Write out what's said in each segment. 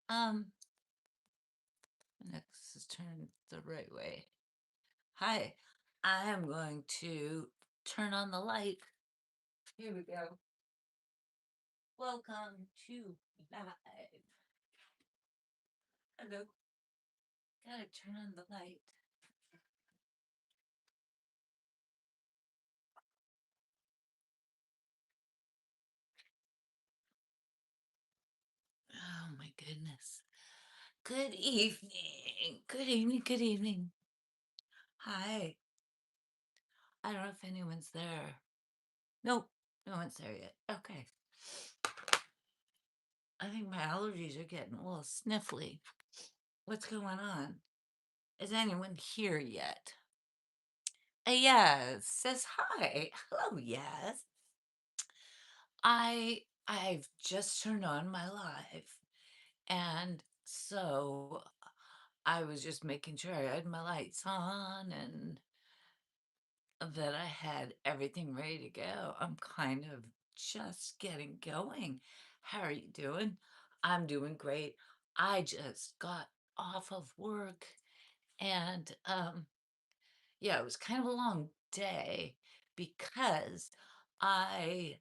Um, Next is turn the right way. Hi, I am going to turn on the light. Here we go. Welcome to live. Hello. Gotta turn on the light. Oh my goodness. Good evening. Good evening. Good evening. Hi. I don't know if anyone's there. Nope. No one's there yet. Okay. I think my allergies are getting a little sniffly. What's going on? Is anyone here yet? Yes, says hi. Hello, yes. I've just turned on my live, and so I was just making sure I had my lights on and that I had everything ready to go. I'm kind of just getting going. How are you doing? I'm doing great. I just got off of work and yeah, it was kind of a long day because I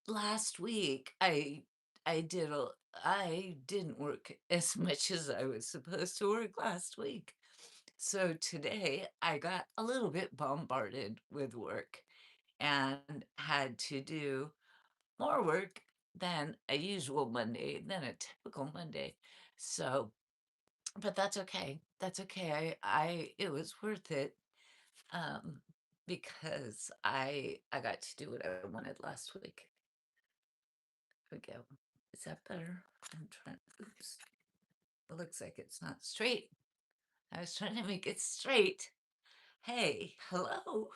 last week I didn't work as much as I was supposed to work last week. So today I got a little bit bombarded with work and had to do more work than a usual Monday, than a typical Monday. So, but that's okay. That's okay. I it was worth it um because I got to do what I wanted last week. Here we go. Is that better? I'm trying. Oops. It looks like it's not straight. I was trying to make it straight. Hey, hello.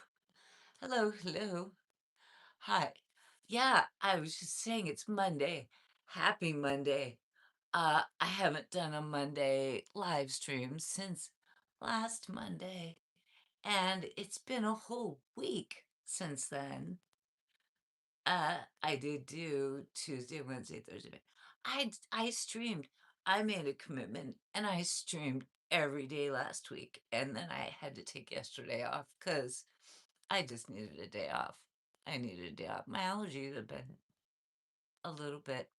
Hello, hello. Hi. Yeah, I was just saying it's Monday. Happy Monday. I haven't done a Monday live stream since last Monday, and it's been a whole week since then. I did do Tuesday, Wednesday, Thursday. I streamed. I made a commitment and I streamed every day last week. And then I had to take yesterday off because I just needed a day off. I needed a day off. My allergies have been a little bit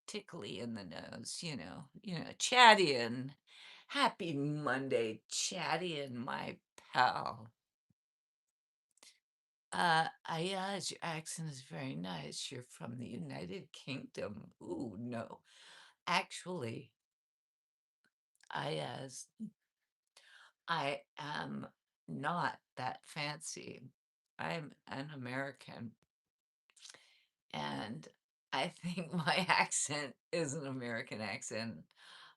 tickly in the nose, chatty and happy Monday, chatty and my pal. Yes, your accent is very nice. You're from the United Kingdom. Ooh, no. Actually, as I am not that fancy. I'm an American, and I think my accent is an American accent.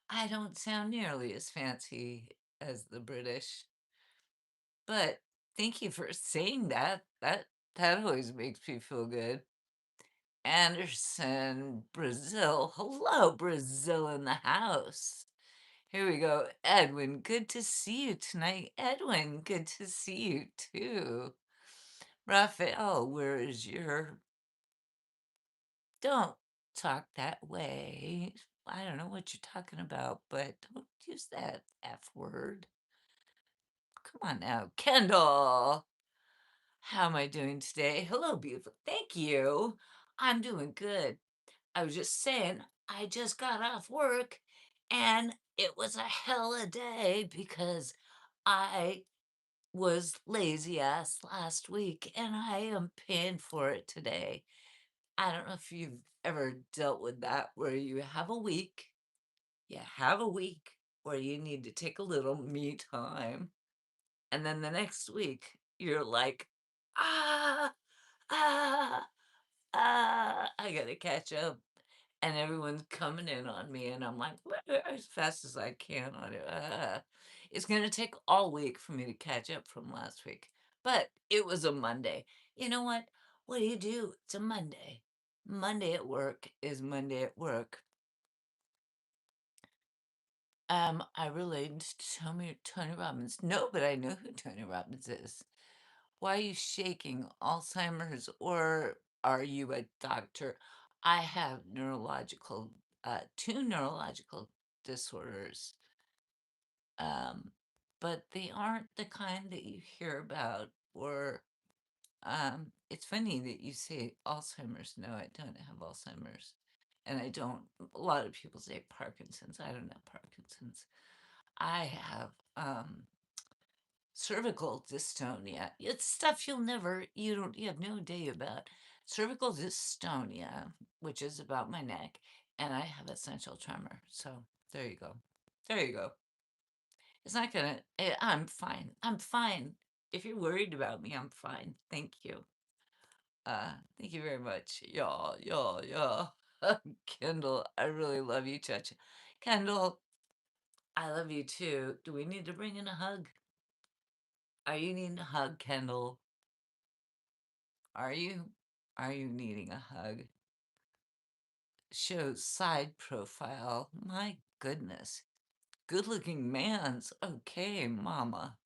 I don't sound nearly as fancy as the British, but thank you for saying that. That always makes me feel good. Anderson, Brazil. Hello, Brazil in the house. Here we go. Edwin, good to see you tonight. Edwin, good to see you too. Raphael, where is your. Don't talk that way. I don't know what you're talking about, but don't use that F word. Come on now. Kendall, how am I doing today? Hello, beautiful. Thank you. I'm doing good. I was just saying, I just got off work and it was a hell of a day because I was lazy ass last week and I am paying for it today. I don't know if you've ever dealt with that where you have a week where you need to take a little me time. And then the next week, you're like, ah, ah, I gotta catch up. And everyone's coming in on me, and I'm like, as fast as I can on it. It's gonna take all week for me to catch up from last week. But it was a Monday. You know what? What do you do? It's a Monday. Monday at work is Monday at work. I related to Tony Robbins. No, but I know who Tony Robbins is. Why are you shaking? Alzheimer's, or are you a doctor? I have two neurological disorders, um, but they aren't the kind that you hear about. Or it's funny that you say Alzheimer's. No, I don't have Alzheimer's, and I don't. A lot of people say Parkinson's. I don't have Parkinson's. I have cervical dystonia. It's stuff you have no idea about. Cervical dystonia, which is about my neck, and I have essential tremor. So there you go. There you go. It's not gonna, I'm fine. I'm fine. If you're worried about me, I'm fine. Thank you. Thank you very much. Y'all, y'all, y'all. Kendall, I really love you, Chacha. Kendall, I love you too. Do we need to bring in a hug? Are you needing a hug, Kendall? Are you? Are you needing a hug? Shows side profile. My goodness. Good looking man's. Okay, mama.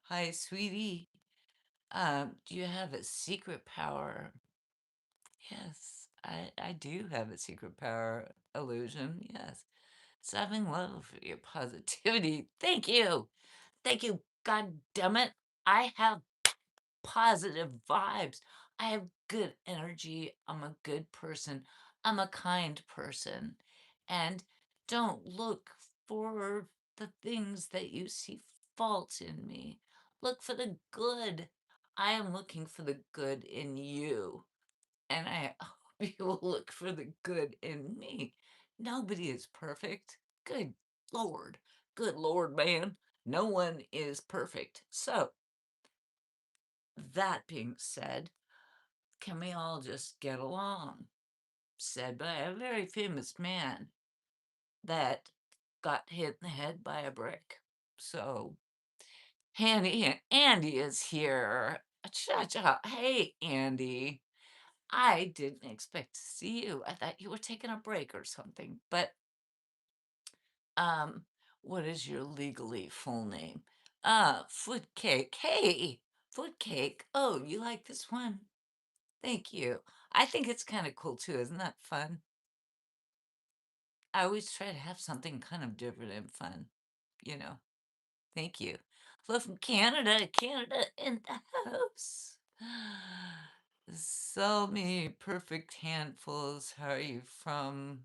Hi, sweetie. Do you have a secret power? Yes, I do have a secret power illusion. Yes. It's having love for your positivity. Thank you. Thank you. God damn it. I have positive vibes. I have good energy. I'm a good person. I'm a kind person. And don't look for the things that you see fault in me. Look for the good. I am looking for the good in you. And I hope you will look for the good in me. Nobody is perfect. Good Lord. Good Lord, man. No one is perfect. So, that being said, can we all just get along? Said by a very famous man that got hit in the head by a brick. So, Andy is here. Cha cha. Hey, Andy. I didn't expect to see you. I thought you were taking a break or something. But um, what is your legally full name? Foot cake. Hey, foot cake. Oh, you like this one? Thank you. I think it's kind of cool too. Isn't that fun? I always try to have something kind of different and fun, you know. Thank you. Love from Canada, Canada in the house. So many perfect handfuls. How are you from?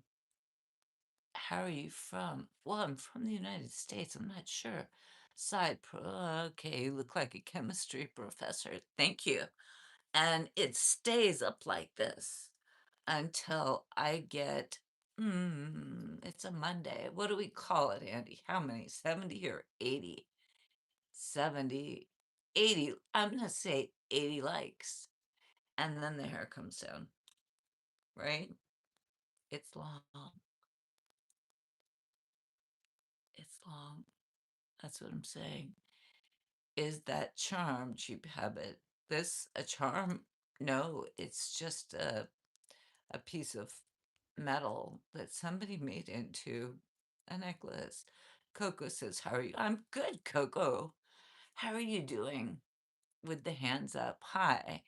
How are you from? Well, I'm from the United States. I'm not sure. Side pro. Okay, you look like a chemistry professor. Thank you. And it stays up like this until I get, it's a Monday. What do we call it, Andy? How many? 70 or 80? 70, 80. I'm going to say 80 likes. And then the hair comes down, right? It's long. It's long. That's what I'm saying. Is that charm, cheap habit? This a charm? No, it's just a piece of metal that somebody made into a necklace. Coco says, how are you? I'm good, Coco. How are you doing? With the hands up. Hi.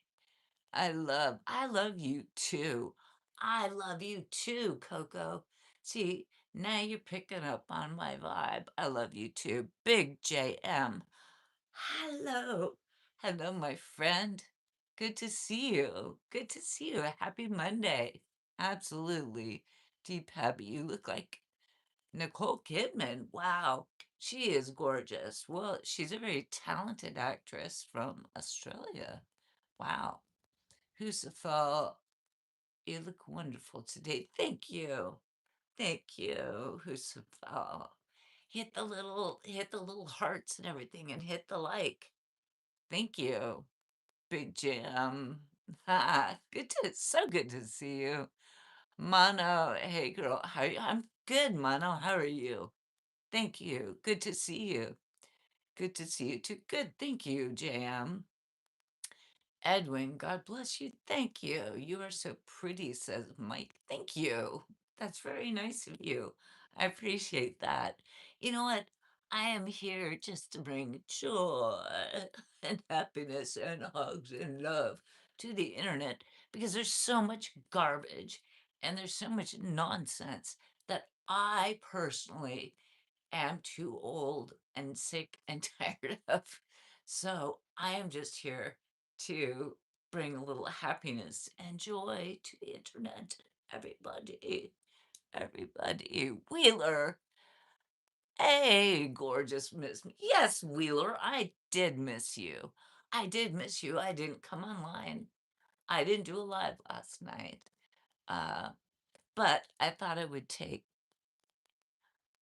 I love you too. I love you too, Coco. See, now you're picking up on my vibe. I love you too. Big JM. Hello. Hello, my friend. Good to see you. Good to see you. Happy Monday. Absolutely. Deep happy. You look like Nicole Kidman. Wow. She is gorgeous. Well, she's a very talented actress from Australia. Wow. Husafel, you look wonderful today. Thank you. Thank you, Husafel. Hit the little hearts and everything and hit the like. Thank you, Big Jim. Good to so good to see you. Mono, hey girl, how are you? I'm good, Mono. How are you? Thank you. Good to see you. Good to see you too. Good. Thank you, JM. Edwin, God bless you. Thank you. You are so pretty, says Mike. Thank you. That's very nice of you. I appreciate that. You know what? I am here just to bring joy and happiness and hugs and love to the internet because there's so much garbage And there's so much nonsense that I personally am too old and sick and tired of. So I am just here to bring a little happiness and joy to the internet. Everybody, everybody. Wheeler, hey, gorgeous miss. Yes, Wheeler, I did miss you. I did miss you. I didn't come online. I didn't do a live last night. Uh, but I thought I would take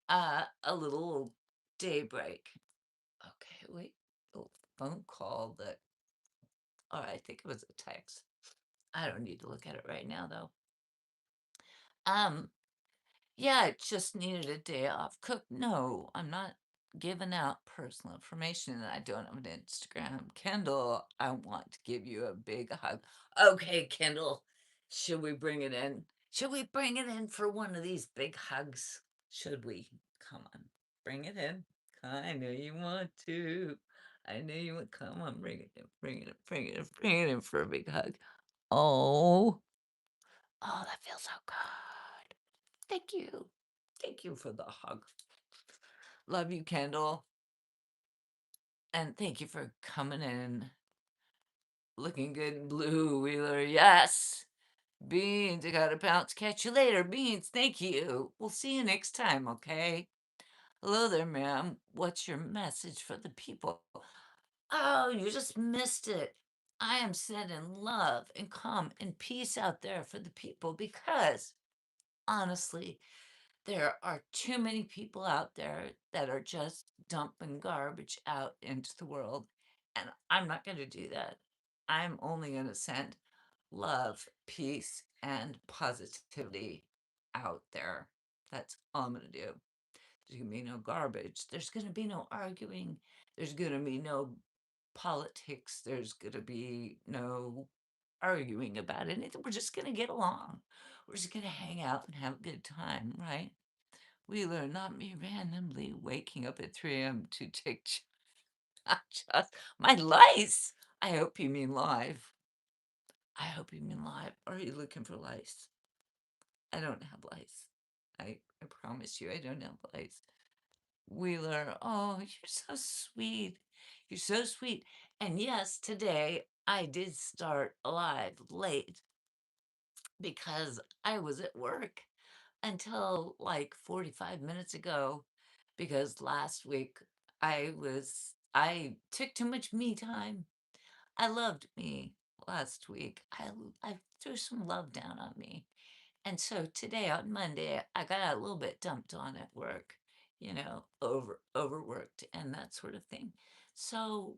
a little day break. Okay, wait. Oh, phone call that. Oh, I think it was a text. I don't need to look at it right now, though. Um, yeah, I just needed a day off. Cook, no, I'm not giving out personal information and I don't have an Instagram. Kendall, I want to give you a big hug. Okay, Kendall, should we bring it in? Should we bring it in for one of these big hugs? Should we? Come on, bring it in. I know you want to. I know you want. Come on, bring it in, bring it in, bring it in, bring it in for a big hug. Oh, oh, that feels so good. Thank you. Thank you for the hug. Love you, Kendall. And thank you for coming in. Looking good in blue, Wheeler. Yes. Beans, I gotta bounce. Catch you later. Beans, thank you. We'll see you next time, okay? Hello there, ma'am. What's your message for the people? Oh, you just missed it. I am sending love and calm and peace out there for the people because honestly, there are too many people out there that are just dumping garbage out into the world. And I'm not going to do that. I'm only going to send love, peace, and positivity out there. That's all I'm going to do. There's going to be no garbage. There's going to be no arguing. There's going to be no politics. There's going to be no arguing about anything. We're just going to get along. We're just going to hang out and have a good time, right? Wheeler, not me randomly waking up at 3 a.m. to take just my lice. I hope you mean live. I hope you mean live. Are you looking for lice? I don't have lice. I promise you, I don't have lice. Wheeler, oh, you're so sweet. You're so sweet. And yes, today I did start live late because I was at work until like 45 minutes ago because last week I took too much me time. I loved me last week. I threw some love down on me. And so today on Monday, I got a little bit dumped on at work, overworked and that sort of thing. So,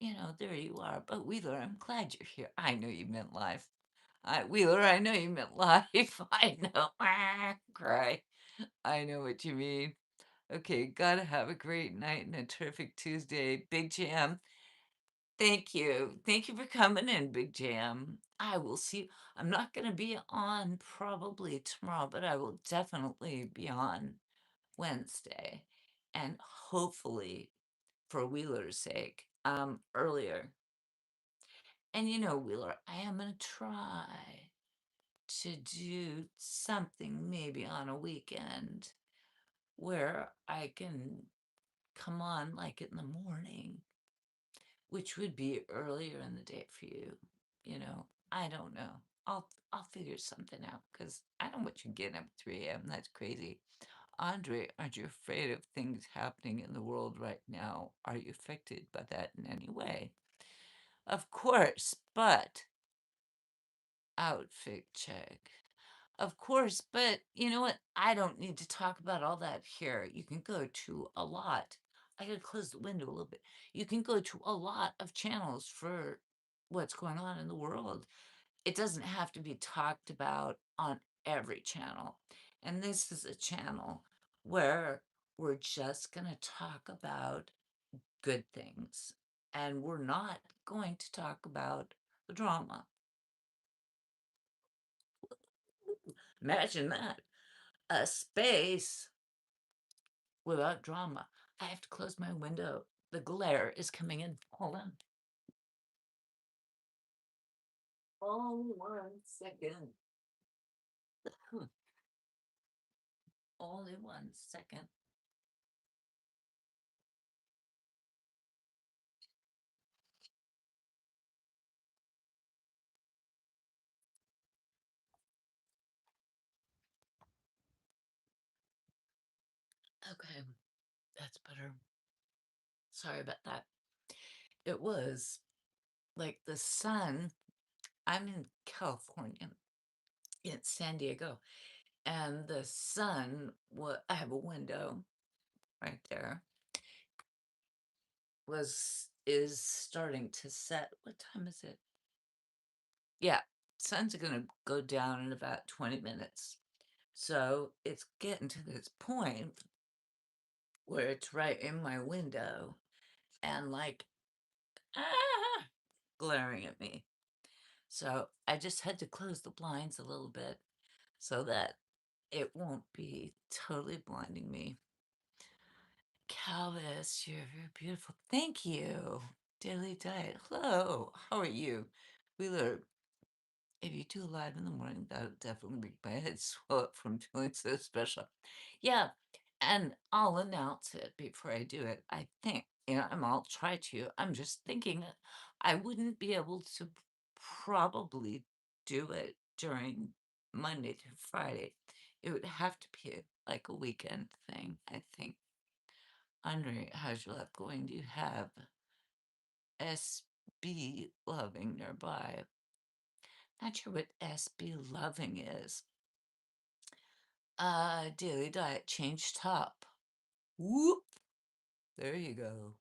there you are. But Wheeler, I'm glad you're here. I know you meant life. Wheeler, I know you meant life. I know. Cry. I know what you mean. Okay, gotta have a great night and a terrific Tuesday. Big Jam. Thank you. Thank you for coming in, Big Jam. I will see. I'm not going to be on probably tomorrow, but I will definitely be on Wednesday. And hopefully, for Wheeler's sake, earlier. And Wheeler, I am going to try to do something maybe on a weekend where I can come on like in the morning, which would be earlier in the day for you. I don't know. I'll figure something out because I don't want you getting up at 3 a.m. That's crazy. Andre, aren't you afraid of things happening in the world right now? Are you affected by that in any way? Of course, but outfit check. Of course, but you know what? I don't need to talk about all that here. You can go to a lot. I gotta close the window a little bit. You can go to a lot of channels for what's going on in the world. It doesn't have to be talked about on every channel. And this is a channel where we're just gonna talk about good things. And we're not going to talk about the drama. Imagine that. A space without drama. I have to close my window. The glare is coming in. Hold on. Oh, 1 second. Only 1 second. Okay, that's better. Sorry about that. It was like the sun. I'm in California, in San Diego, and the sun, what I have a window right there, was is starting to set. What time is it? Yeah, sun's gonna go down in about 20 minutes. So it's getting to this point where it's right in my window and like ah, glaring at me. So I just had to close the blinds a little bit so that it won't be totally blinding me. Calvis, you're very beautiful. Thank you. Daily Diet. Hello. How are you? Wheeler, if you do live in the morning, that would definitely make my head swell up from feeling so special. Yeah, and I'll announce it before I do it. I think, I'll try to. I'm just thinking I wouldn't be able to probably do it during Monday through Friday. It would have to be like a weekend thing, I think. Andre, how's your life going? Do you have SB loving nearby? Not sure what SB loving is. Daily diet, change top. Whoop. There you go.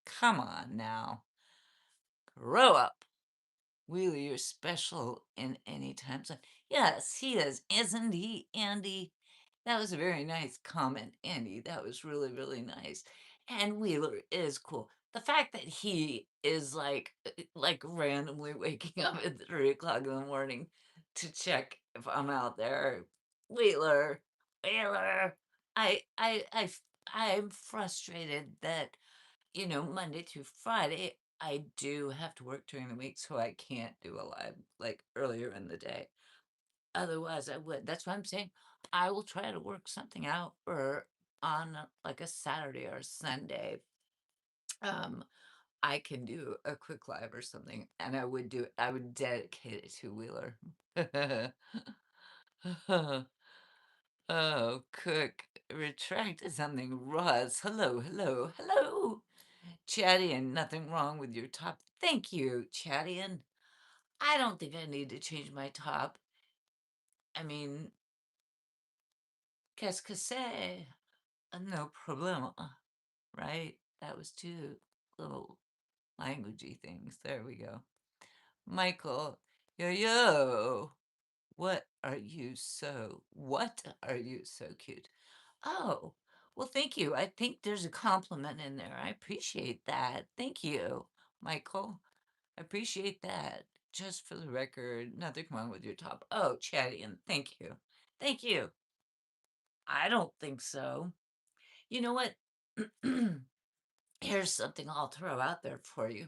Come on now. Grow up. Wheeler, you're special in any time zone. Yes, he is. Isn't he, Andy? That was a very nice comment, Andy. That was really, really nice. And Wheeler is cool. The fact that he is like randomly waking up at 3 o'clock in the morning to check if I'm out there. Wheeler, Wheeler. I'm frustrated that, Monday through Friday, I do have to work during the week, so I can't do a live like earlier in the day. Otherwise, I would. That's what I'm saying. I will try to work something out or on like a Saturday or Sunday. Um, I can do a quick live or something, and I would dedicate it to Wheeler. Oh, Cook retracted something. Roz, hello, hello, hello. Chatty, and nothing wrong with your top. Thank you, Chatty. And I don't think I need to change my top. I mean, qu'est-ce que c'est? No problem, right? That was two little languagey things. There we go. Michael, yo yo. What are you so cute? Oh, well, thank you. I think there's a compliment in there. I appreciate that. Thank you, Michael. I appreciate that. Just for the record, nothing wrong with your top. Oh, Chatty, and thank you. Thank you. I don't think so. You know what? Here's something I'll throw out there for you.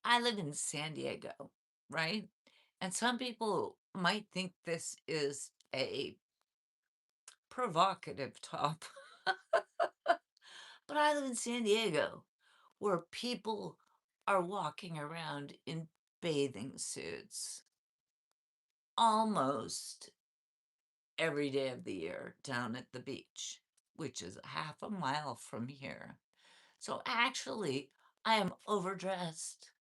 I live in San Diego, right? And some people might think this is a provocative top, but I live in San Diego where people are walking around in bathing suits almost every day of the year down at the beach, which is half a mile from here. So actually, I am overdressed,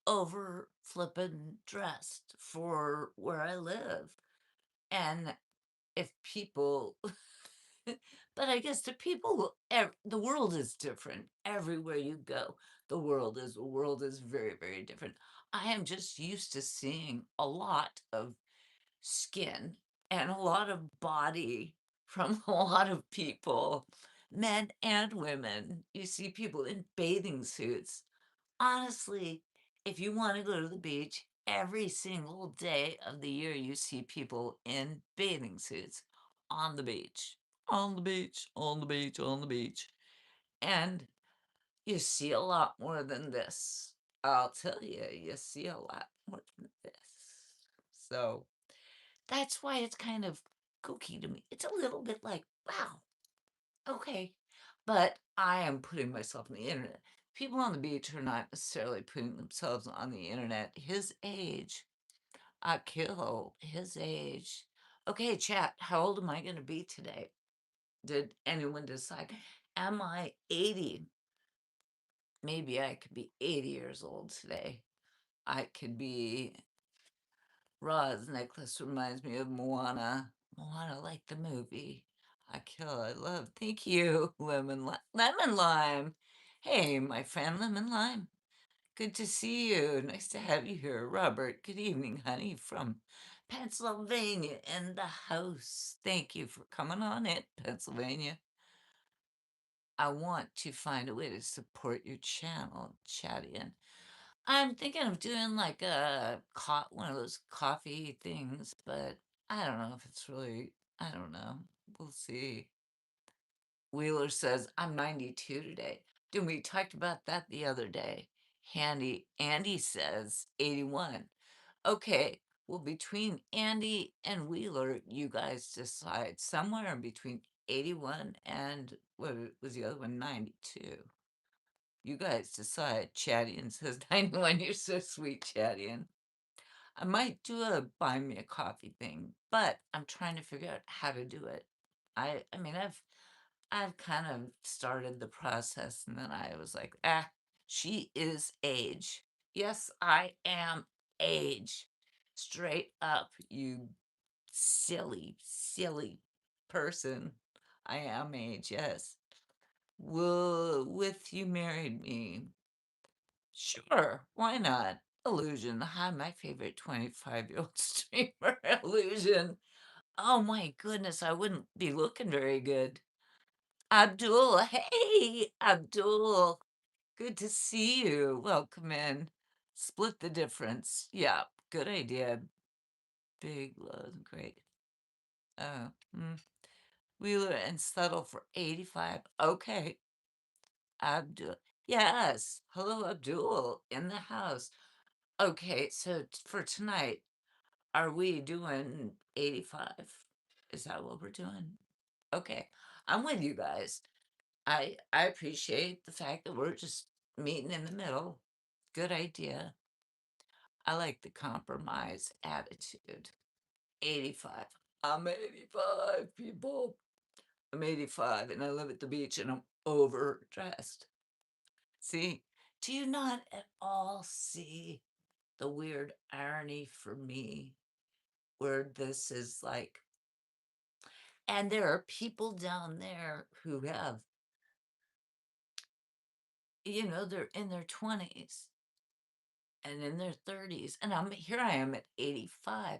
over flippin' dressed for where I live. And if people, but I guess to people, the world is different everywhere you go. The world is very, very different. I am just used to seeing a lot of skin and a lot of body from a lot of people, men and women. You see people in bathing suits. Honestly, if you want to go to the beach, every single day of the year, you see people in bathing suits on the beach, on the beach, on the beach, on the beach. And you see a lot more than this. I'll tell you, you see a lot more than this. So that's why it's kind of kooky to me. It's a little bit like, wow, okay. But I am putting myself on the internet. People on the beach are not necessarily putting themselves on the internet. His age, kill his age. Okay, chat, how old am I going to be today? Did anyone decide? Am I 80? Maybe I could be 80 years old today. I could be Ra's necklace reminds me of Moana. Moana, like the movie. I love. Thank you, lemon lime. Hey, my friend, lemon lime. Good to see you. Nice to have you here, Robert. Good evening, honey, from Pennsylvania in the house. Thank you for coming on in, Pennsylvania. I want to find a way to support your channel, chat in. I'm thinking of doing like one of those coffee things, but I don't know if it's really, I don't know. We'll see. Wheeler says, I'm 92 today. Dude, we talked about that the other day. Andy says 81. Okay, well, between Andy and Wheeler, you guys decide somewhere between 81 and what was the other one, 92. You guys decide. Chadian says 91. You're so sweet, Chadian. I might do a buy me a coffee thing, but I'm trying to figure out how to do it. I mean, I've kind of started the process and then I was like, she is age. Yes, I am age. Straight up, you silly, silly person. I am age, yes. Will with you married me? Sure, why not? Illusion. Hi, my favorite 25-year-old streamer, Illusion. Oh my goodness, I wouldn't be looking very good. Abdul, hey, Abdul. Good to see you. Welcome in. Split the difference. Yeah, good idea. Big load, great. Oh, Wheeler and settle for 85. Okay, Abdul. Yes. Hello, Abdul, in the house. Okay, so for tonight, are we doing 85? Is that what we're doing? Okay, I'm with you guys. I appreciate the fact that we're just meeting in the middle. Good idea. I like the compromise attitude. 85. I'm 85, people. I'm 85 and I live at the beach and I'm overdressed. See, do you not at all see the weird irony for me where this is like, and there are people down there who have, they're in their 20s and in their 30s, and I am at 85,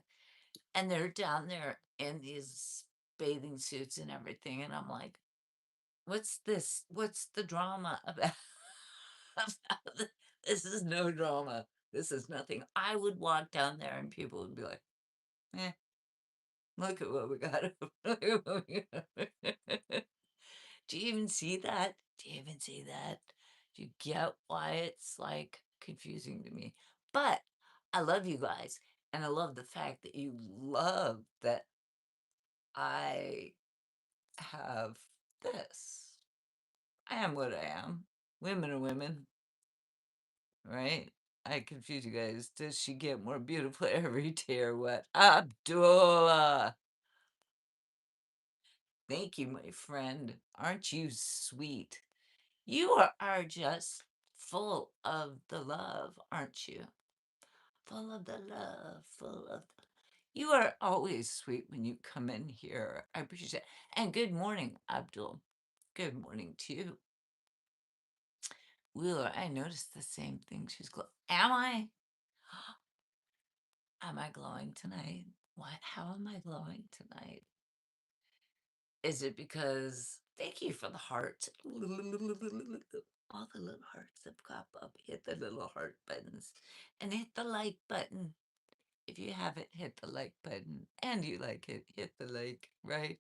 and they're down there in these bathing suits and everything, and I'm like, what's this? What's the drama about? This is no drama. This is nothing. I would walk down there and people would be like, eh, look at what we got. Look at what we got. Do you even see that? Do you even see that? Do you get why it's like confusing to me? But I love you guys. And I love the fact that you love that I have this. I am what I am. Women are women, right? I confuse you guys. Does she get more beautiful every day or what? Abdullah. Thank you, my friend. Aren't you sweet? You are just full of the love, aren't you? Full of the love, full of the... You are always sweet when you come in here. I appreciate it. And good morning, Abdul. Good morning to you. Wheeler, I noticed the same thing. Am I? Am I glowing tonight? What? How am I glowing tonight? Is it because, thank you for the heart. All the little hearts that pop up. Hit the little heart buttons and hit the like button. If you haven't hit the like button and you like it, hit the like, right?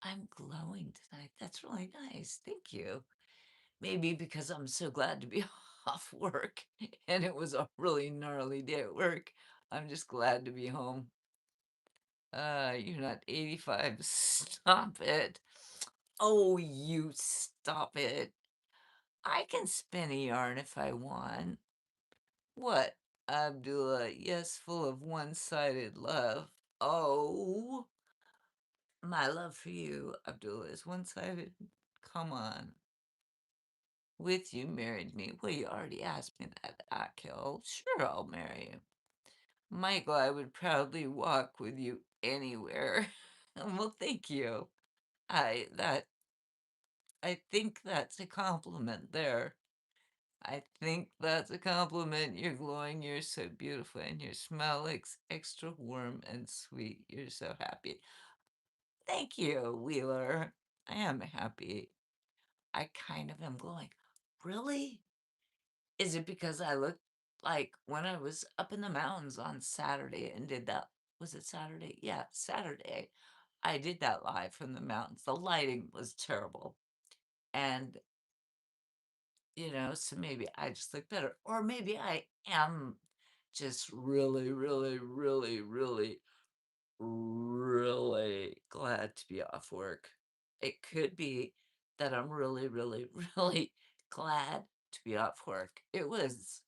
I'm glowing tonight. That's really nice. Thank you. Maybe because I'm so glad to be off work and it was a really gnarly day at work. I'm just glad to be home. You're not 85. Stop it. Oh, you stop it. I can spin a yarn if I want. What, Abdullah? Yes, full of one-sided love. Oh, my love for you, Abdullah, is one-sided. Come on. With you married me. Well, you already asked me that, Akil. Sure, I'll marry you. Michael, I would proudly walk with you anywhere. Well, thank you. That I think that's a compliment there. I think that's a compliment. You're glowing, you're so beautiful, and your smell looks extra warm and sweet. You're so happy. Thank you, Wheeler. I am happy. I kind of am glowing. Really? Is it because I looked like when I was up in the mountains on Saturday and did that? Was it Saturday? Yeah, Saturday. I did that live from the mountains. The lighting was terrible. And, so maybe I just look better. Or maybe I am just really, really, really, really, really glad to be off work. It could be that I'm really, really, really glad to be off work. It was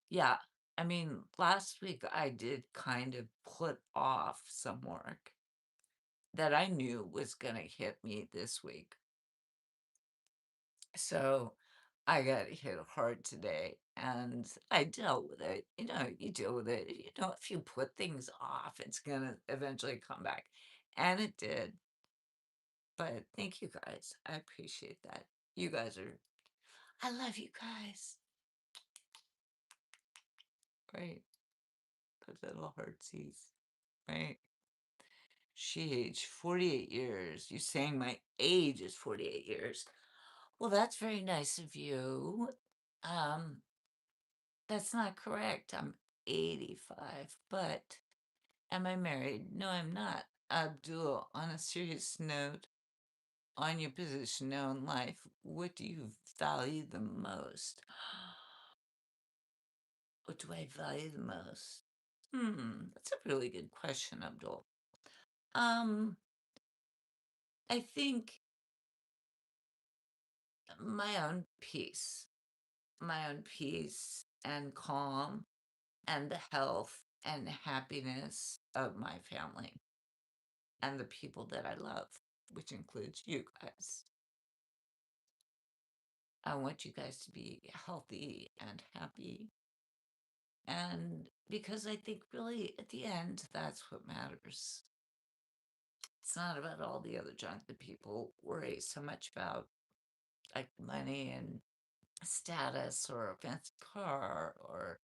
yeah, I mean, last week I did kind of put off some work that I knew was gonna hit me this week. So I got hit hard today and I dealt with it. You deal with it. If you put things off, it's gonna eventually come back. And it did. But thank you guys. I appreciate that. You guys are, I love you guys. Right. Those little heartsies. Right. She aged 48 years. You're saying my age is 48 years. Well, that's very nice of you. Um, that's not correct. I'm 85, but am I married? No, I'm not. Abdul, on a serious note, on your position now in life, what do you value the most? What do I value the most? That's a really good question, Abdul. Um, I think my own peace. My own peace and calm and the health and happiness of my family and the people that I love, which includes you guys. I want you guys to be healthy and happy. And because I think really at the end, that's what matters. It's not about all the other junk that people worry so much about, like money and status or a fancy car or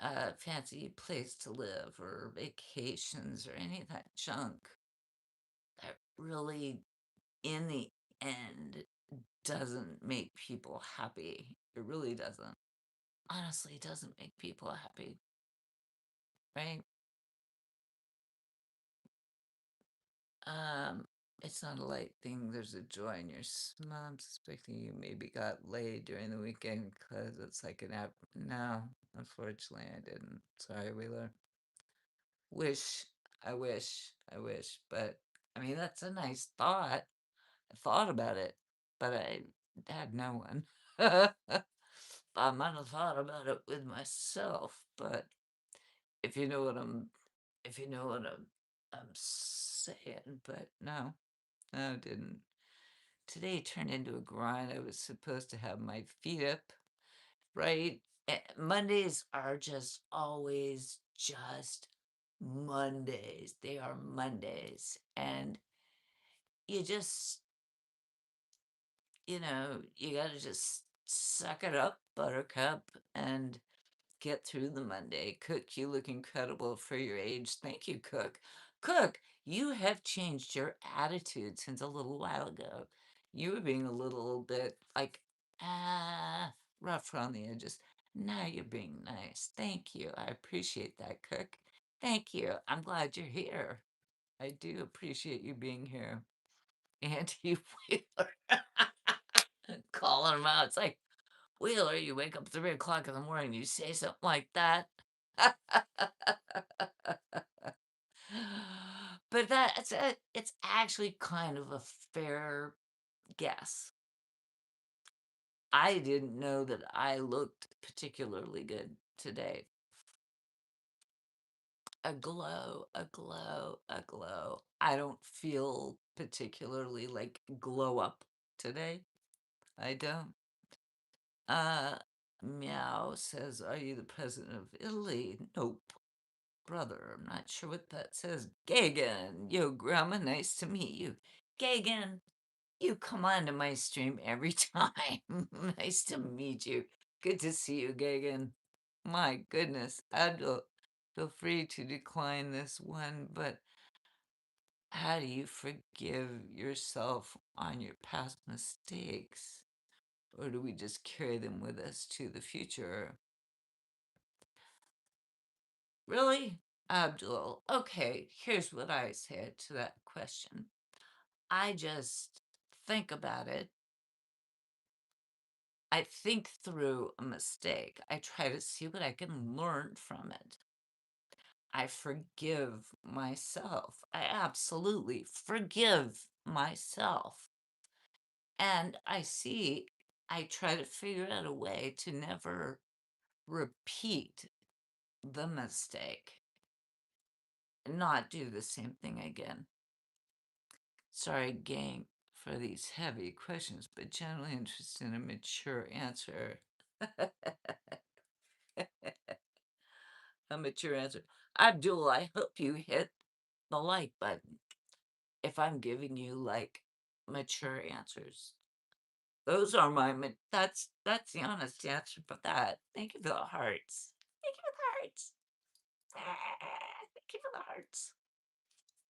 a fancy place to live or vacations or any of that junk that really, in the end, doesn't make people happy. It really doesn't. Honestly, it doesn't make people happy, right? Um, it's not a light thing. There's a joy in your smile. I'm suspecting you maybe got laid during the weekend because it's like an app. No, unfortunately, I didn't. Sorry, Wheeler. Wish, I wish, but I mean, that's a nice thought. I thought about it, but I had no one. I might have thought about it with myself, but if you know what I'm, if you know what I'm saying, but no, no, it didn't. Today turned into a grind. I was supposed to have my feet up, right? Mondays are just always just Mondays. They are Mondays. And you just, you got to just suck it up, buttercup, and get through the Monday. Cook, you look incredible for your age. Thank you, Cook. Cook, you have changed your attitude since a little while ago. You were being a little bit like, rough around the edges. Now you're being nice. Thank you. I appreciate that, Cook. Thank you. I'm glad you're here. I do appreciate you being here. Auntie Wheeler. Calling him out. It's like, Wheeler, you wake up 3 o'clock in the morning, you say something like that. But it's actually kind of a fair guess. I didn't know that I looked particularly good today. A glow, a glow, a glow. I don't feel particularly like glow up today. I don't. Uh, Meow says, "Are you the president of Italy?" Nope. Brother, I'm not sure what that says. Gagan, yo, Grandma, nice to meet you. Gagan, you come on to my stream every time. Nice to meet you. Good to see you, Gagan. My goodness, Abdul, feel free to decline this one, but how do you forgive yourself on your past mistakes? Or do we just carry them with us to the future? Really? Abdul, okay, here's what I say to that question. I just think about it. I think through a mistake. I try to see what I can learn from it. I forgive myself. I absolutely forgive myself. And I try to figure out a way to never repeat the mistake, not do the same thing again. Sorry, gang, for these heavy questions, but generally interested in a mature answer. A mature answer. Abdul, I hope you hit the like button if I'm giving you like mature answers. Those are that's the honest answer for that. Thank you for the hearts. Thank you for the hearts. Thank you for the hearts.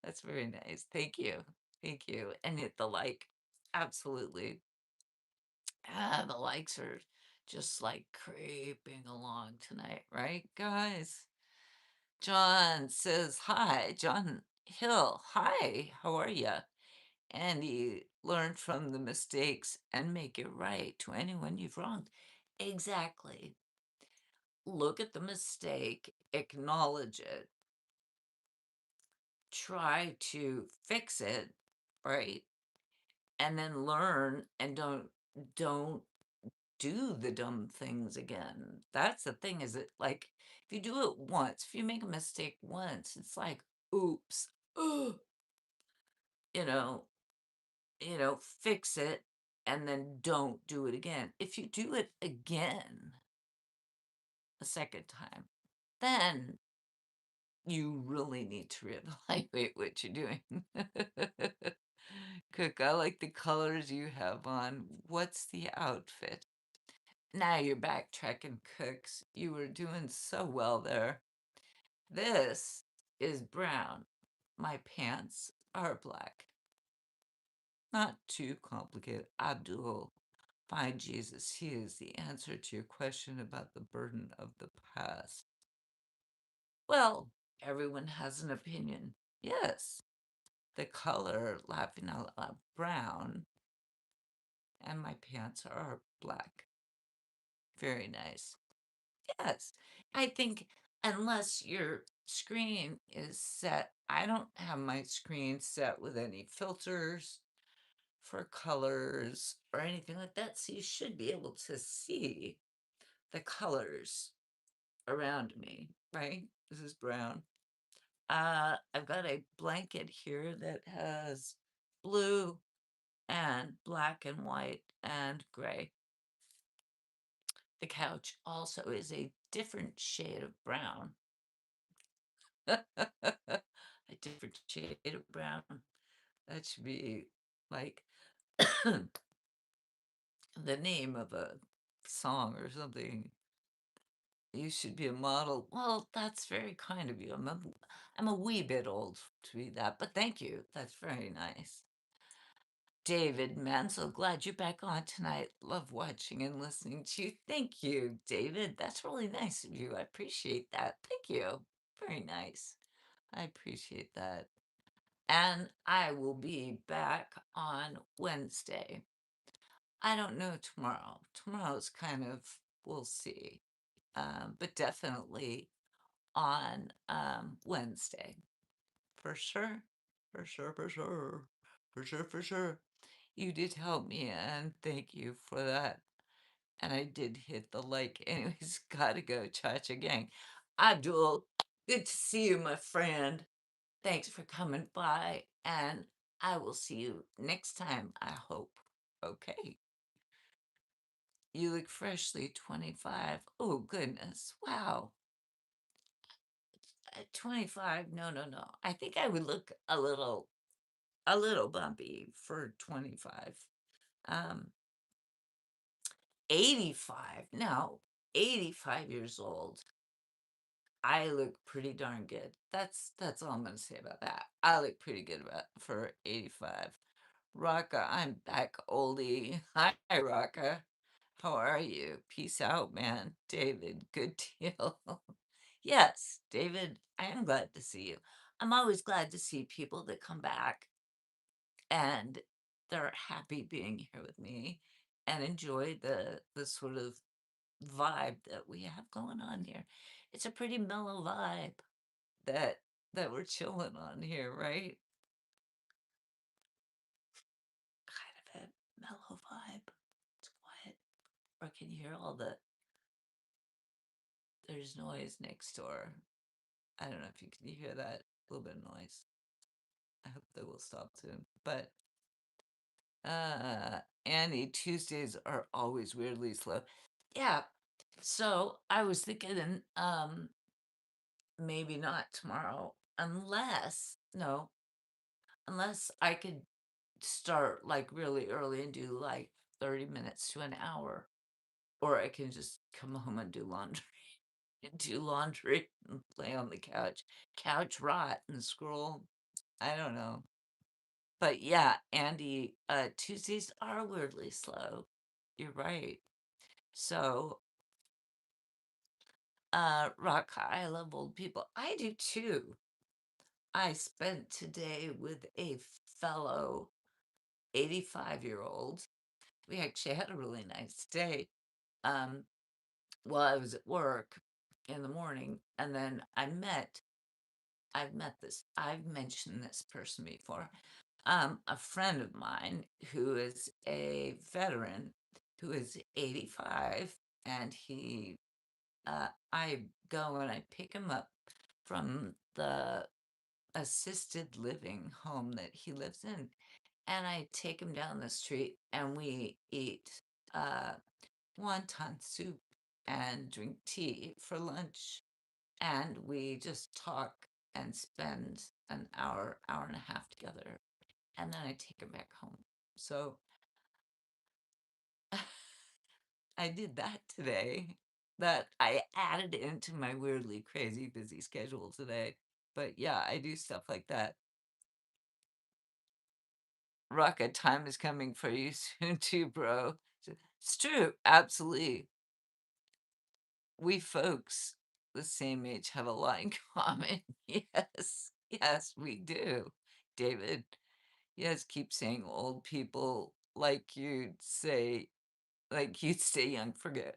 That's very nice. Thank you. Thank you. And hit the like. Absolutely. The likes are just like creeping along tonight, right, guys? John says, hi. John Hill, hi. How are you? And he learned from the mistakes and make it right to anyone you've wronged. Exactly. Look at the mistake, acknowledge it, try to fix it, right? And then learn and don't do the dumb things again. That's the thing, is it like if you do it once, if you make a mistake once, it's like, oops, oh, you know, fix it and then don't do it again. If you do it again a second time, then you really need to reevaluate what you're doing. Cook, I like the colors you have on. What's the outfit? Now you're backtracking, Cooks. You were doing so well there. This is brown. My pants are black. Not too complicated. Abdul, find Jesus. He is the answer to your question about the burden of the past. Well, everyone has an opinion. Yes. The color, laughing out loud, brown, and my pants are black. Very nice. Yes. I think unless your screen is set, I don't have my screen set with any filters for colors or anything like that. So you should be able to see the colors around me, right? This is brown. I've got a blanket here that has blue and black and white and gray. The couch also is a different shade of brown. A different shade of brown. That should be like the name of a song or something. You should be a model. Well, that's very kind of you. I'm a wee bit old to be that, but thank you. That's very nice. David, man, so glad you're back on tonight. Love watching and listening to you. Thank you, David. That's really nice of you. I appreciate that. Thank you. Very nice. I appreciate that. And I will be back on Wednesday. I don't know tomorrow. Tomorrow's kind of, we'll see. But definitely on Wednesday. For sure. For sure, for sure. For sure, for sure. You did help me, and thank you for that. And I did hit the like. Anyways, gotta go, Cha-Cha Gang. Abdul, good to see you, my friend. Thanks for coming by, and I will see you next time, I hope. Okay. You look freshly 25. Oh, goodness. Wow. At 25, no, no, no. I think I would look a little bumpy for 25. Um, 85. No, 85 years old. I look pretty darn good. That's all I'm gonna say about that. I look pretty good about for 85. Rocka, I'm back, oldie. Hi, Rocka. How are you? Peace out, man. David, good deal. Yes, David, I am glad to see you. I'm always glad to see people that come back and they're happy being here with me and enjoy the sort of vibe that we have going on here. It's a pretty mellow vibe that we're chilling on here, right? Kind of a mellow vibe. It's quiet. Or can you hear all there's noise next door. I don't know if you can hear that little bit of noise. I hope they will stop soon. But Annie, Tuesdays are always weirdly slow. Yeah. So I was thinking, maybe not tomorrow, unless no, unless I could start like really early and do like 30 minutes to an hour, or I can just come home and do laundry and do laundry and lay on the couch rot and scroll. I don't know. But yeah, Andy, Tuesdays are weirdly slow. You're right. So, Rock, I love old people. I do too. I spent today with a fellow 85-year-old. We actually had a really nice day. Um, while I was at work in the morning, and then I've mentioned this person before. A friend of mine who is a veteran who is 85, and I go and I pick him up from the assisted living home that he lives in, and I take him down the street and we eat uh, wonton soup and drink tea for lunch, and we just talk and spend an hour and a half together, and then I take him back home. So I did that today. That I added into my weirdly crazy busy schedule today. But yeah, I do stuff like that. Rocket time is coming for you soon too, bro. It's true, absolutely. We folks the same age have a lot in common. Yes, yes, we do. David, yes, keep saying old people like you'd say young, forget.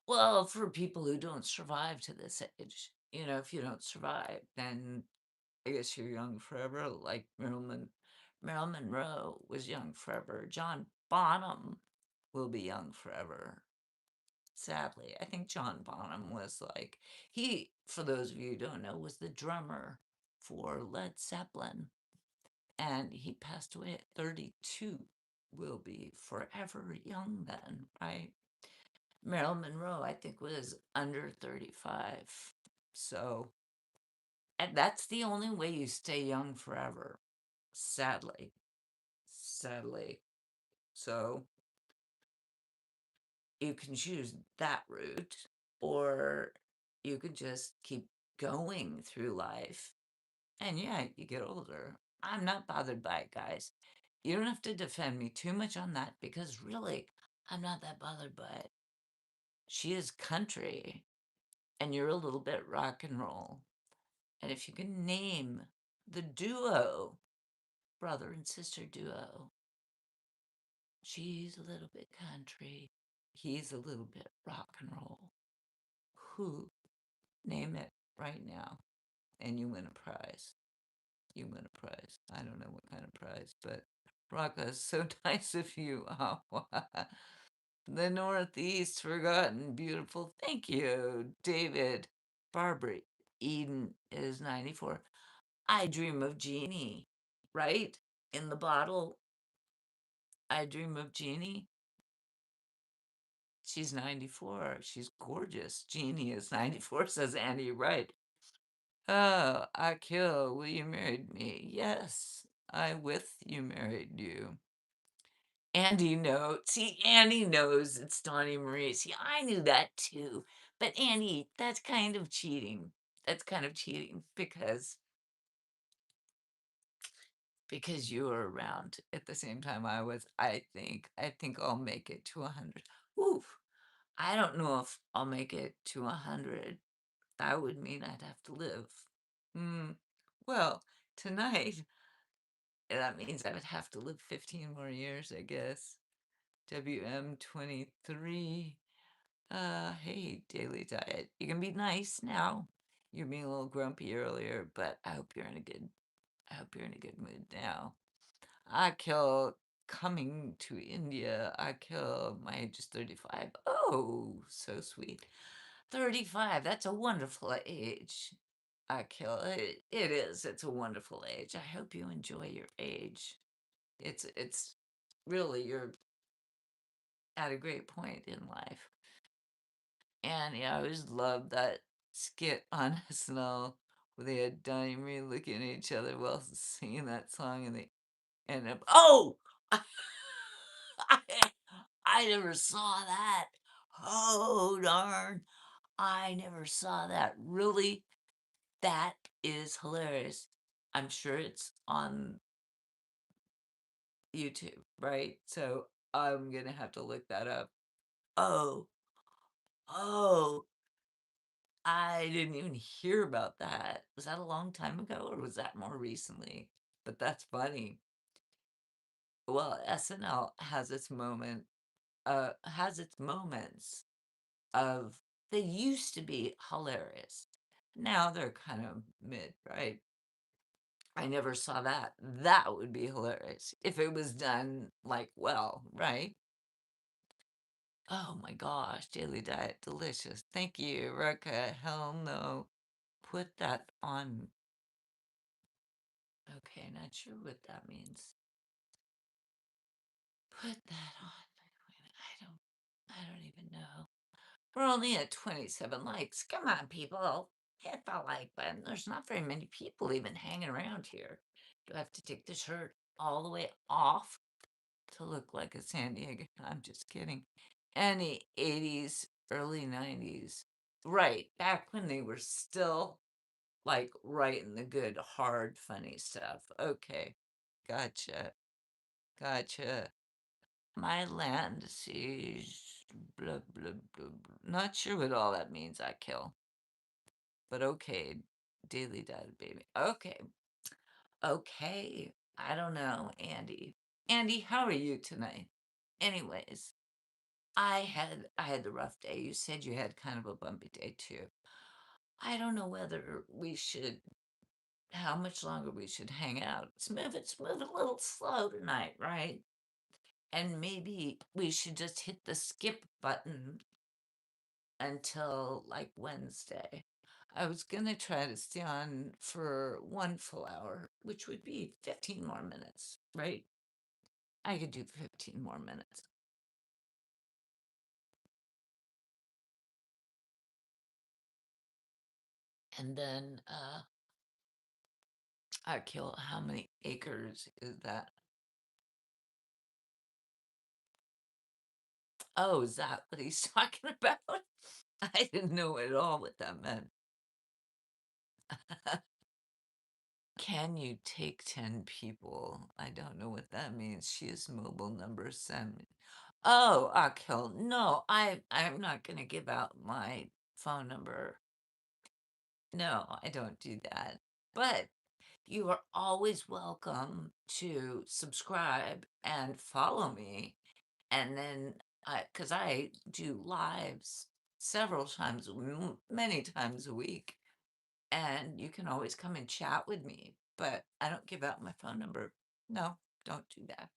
Well, for people who don't survive to this age, if you don't survive, then I guess you're young forever. Like Marilyn Monroe was young forever. John Bonham will be young forever. Sadly, I think John Bonham was like for those of you who don't know, was the drummer for Led Zeppelin, and he passed away at 32. Will be forever young then, right? Marilyn Monroe, I think, was under 35. So, and that's the only way you stay young forever, sadly. Sadly. So, you can choose that route, or you could just keep going through life. And yeah, you get older. I'm not bothered by it, guys. You don't have to defend me too much on that because really, I'm not that bothered by it. She is country, and you're a little bit rock and roll. And if you can name the duo, brother and sister duo, she's a little bit country, he's a little bit rock and roll. Who? Name it. right now, and you win a prize. You win a prize. I don't know what kind of prize, but Rocca, so nice of you. Oh, the Northeast forgotten, beautiful. Thank you, David. Barbara Eden is 94. I dream of Jeannie, right? In the bottle, I dream of Jeannie. She's 94. She's gorgeous. Jeannie is 94, says Andy, right? Oh, Akil, will you marry me? Yes, I with you married you. Andy knows. See, Andy knows it's Donnie Marie. See, I knew that too. But Andy, that's kind of cheating. That's kind of cheating because you were around at the same time I was. I think I'll make it to 100. Oof. I don't know if I'll make it to 100. That would mean I'd have to live. Hmm. Well, tonight, that means I would have to live 15 more years, I guess. WM23. Hey, daily diet. You can be nice now. You're being a little grumpy earlier, but I hope you're in a good mood now. I kill coming to India. I kill my age is 35. Oh, so sweet. 35, that's a wonderful age. I kill it. It is. It's a wonderful age. I hope you enjoy your age. It's really you're at a great point in life. And yeah, I always loved that skit on SNL where they had Donnie and Marie looking at each other while singing that song, and they end up. Oh, I, I never saw that. Oh darn! I never saw that. Really, that is hilarious. I'm sure it's on YouTube, right? So I'm gonna have to look that up. Oh, oh, I didn't even hear about that. Was that a long time ago or was that more recently? But that's funny. Well, SNL has its moments of they used to be hilarious. Now they're kind of mid, right? I never saw that. That would be hilarious if it was done like well, right? Oh my gosh, daily diet, delicious. Thank you, Rucka. Hell no. Put that on. Okay, not sure what that means. Put that on. I don't even know. We're only at 27 likes. Come on, people. Hit the like button. There's not very many people even hanging around here. Do I have to take the shirt all the way off to look like a San Diego? I'm just kidding. Any 80s, early 90s. Right, back when they were still like writing the good, hard, funny stuff. Okay, gotcha, gotcha. My land sees blah, blah, blah, blah. Not sure what all that means, I kill. But okay, daily data baby. Okay, okay. I don't know, Andy. Andy, how are you tonight? Anyways, I had the rough day. You said you had kind of a bumpy day too. I don't know whether we should how much longer we should hang out. It's moving a little slow tonight, right? And maybe we should just hit the skip button until like Wednesday. I was gonna try to stay on for one full hour, which would be 15 more minutes, right? I could do 15 more minutes. And then I kill how many acres is that? Oh, is that what he's talking about? I didn't know at all what that meant. Can you take 10 people? I don't know what that means. She is mobile number, send me. Oh, Akhil, no, I'm not gonna give out my phone number. No, I don't do that. But you are always welcome to subscribe and follow me. And then because I do lives several times, many times a week. and you can always come and chat with me, but I don't give out my phone number. No, don't do that.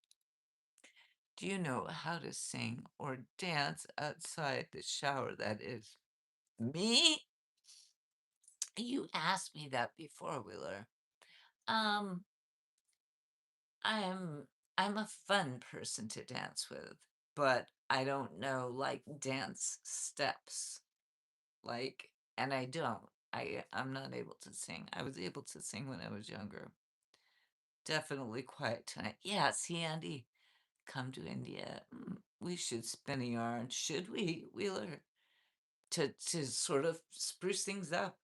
Do you know how to sing or dance outside the shower? That is me. You asked me that before, Wheeler. Um, I'm I'm a fun person to dance with, but I don't know like dance steps. Like, and I don't. I'm not able to sing. I was able to sing when I was younger. Definitely quiet tonight. Yeah, see, Andy, come to India. We should spin a yarn, should we, Wheeler? To sort of spruce things up.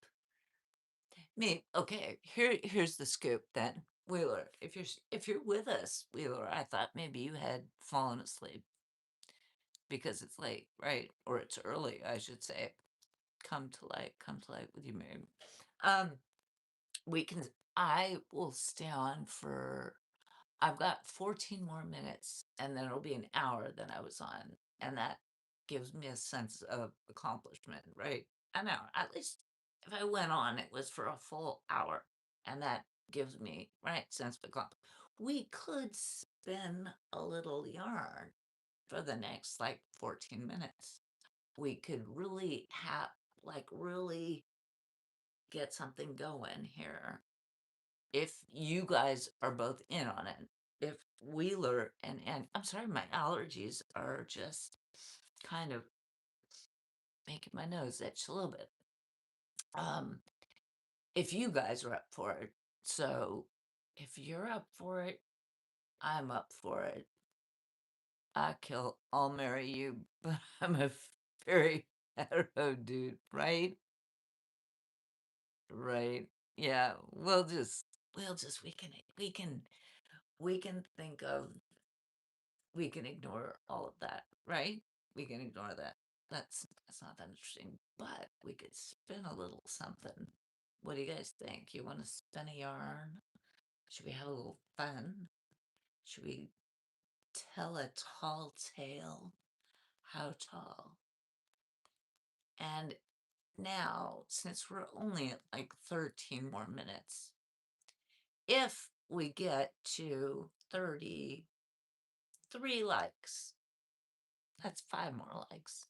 Me, okay, here's the scoop then. Wheeler, if you're with us, Wheeler, I thought maybe you had fallen asleep because it's late, right? Or it's early, I should say. Come to light with you, Mary. Um, we can I will stay on for I've got 14 more minutes and then it'll be an hour that I was on. And that gives me a sense of accomplishment, right? An hour. At least if I went on, it was for a full hour. And that gives me, right, sense of accomplishment. We could spin a little yarn for the next like 14 minutes. We could really have, like, really get something going here if you guys are both in on it. If Wheeler and I'm sorry, my allergies are just kind of making my nose itch a little bit. Um, if you guys are up for it, so if you're up for it, I'm up for it. I'll marry you, but I'm a very hetero dude, right? Right. Yeah. We can think of we can ignore all of that, right? We can ignore that. That's not that interesting, but we could spin a little something. What do you guys think? You want to spin a yarn? Should we have a little fun? Should we tell a tall tale? How tall? And now, since we're only at like 13 more minutes, if we get to 33 likes, that's 5 more likes.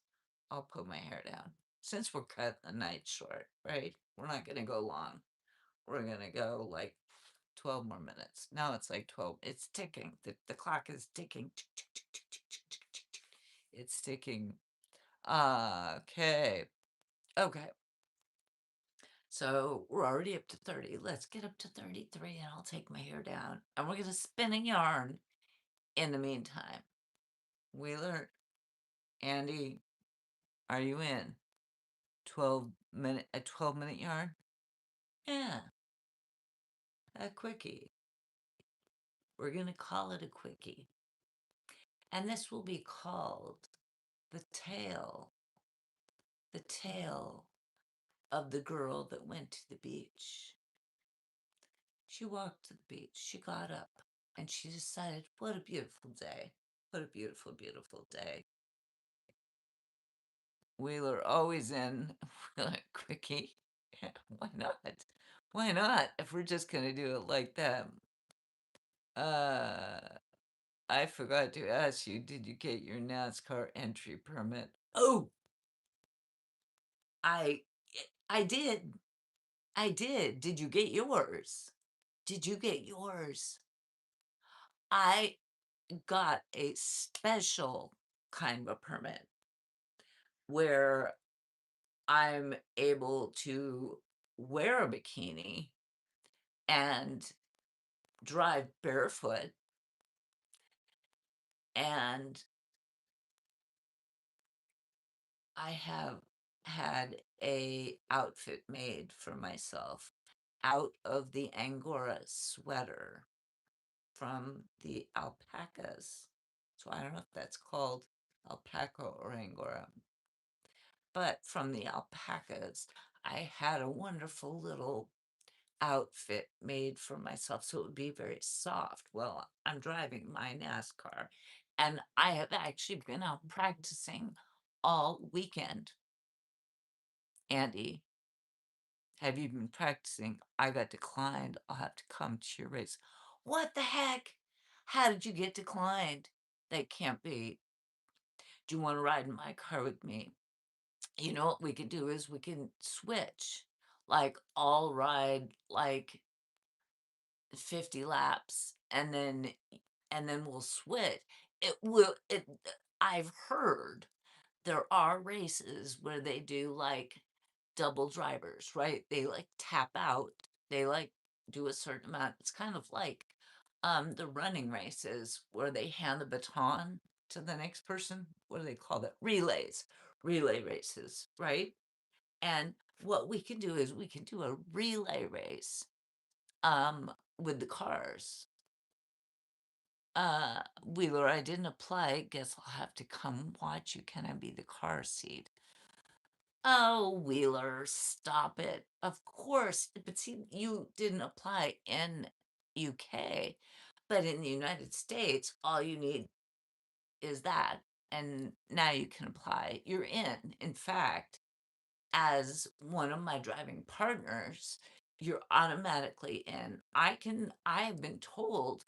I'll put my hair down. Since we're cutting the night short, right? We're not gonna go long. We're gonna go like 12 more minutes. Now it's like 12. It's ticking. The clock is ticking. It's ticking. Okay. Okay. So we're already up to 30. Let's get up to 33 and I'll take my hair down. And we're gonna spin a yarn in the meantime. Wheeler, Andy, are you in? 12-minute yarn? Yeah, a quickie. We're going to call it a quickie. And this will be called the tale of the girl that went to the beach. She walked to the beach, she got up, and she decided, what a beautiful day. What a beautiful, beautiful day. Wheeler always in quickie. Why not? Why not? If we're just going to do it like that. Uh, I forgot to ask you, did you get your NASCAR entry permit? Oh, I I did. I did. Did you get yours? Did you get yours? I got a special kind of a permit where I'm able to wear a bikini and drive barefoot and I have had a outfit made for myself out of the Angora sweater from the alpacas. So I don't know if that's called alpaca or Angora, but from the alpacas, I had a wonderful little outfit made for myself so it would be very soft. Well, I'm driving my NASCAR and I have actually been out practicing all weekend, Andy. Have you been practicing? I got declined. I'll have to come to your race. What the heck? How did you get declined? That can't be. Do you want to ride in my car with me? You know what we could do is we can switch. Like I'll ride like 50 laps and then we'll switch. It I've heard there are races where they do like double drivers, right? They like tap out. They like do a certain amount. It's kind of like the running races where they hand the baton to the next person. What do they call that? Relays. Relay races, right? And what we can do is we can do a relay race with the cars. Wheeler, I didn't apply. Guess I'll have to come watch you. Can I be the car seat? Oh, Wheeler, stop it. Of course. But see, you didn't apply in UK, but in the United States, all you need is that. And now you can apply. You're in. In fact, as one of my driving partners, you're automatically in. I have been told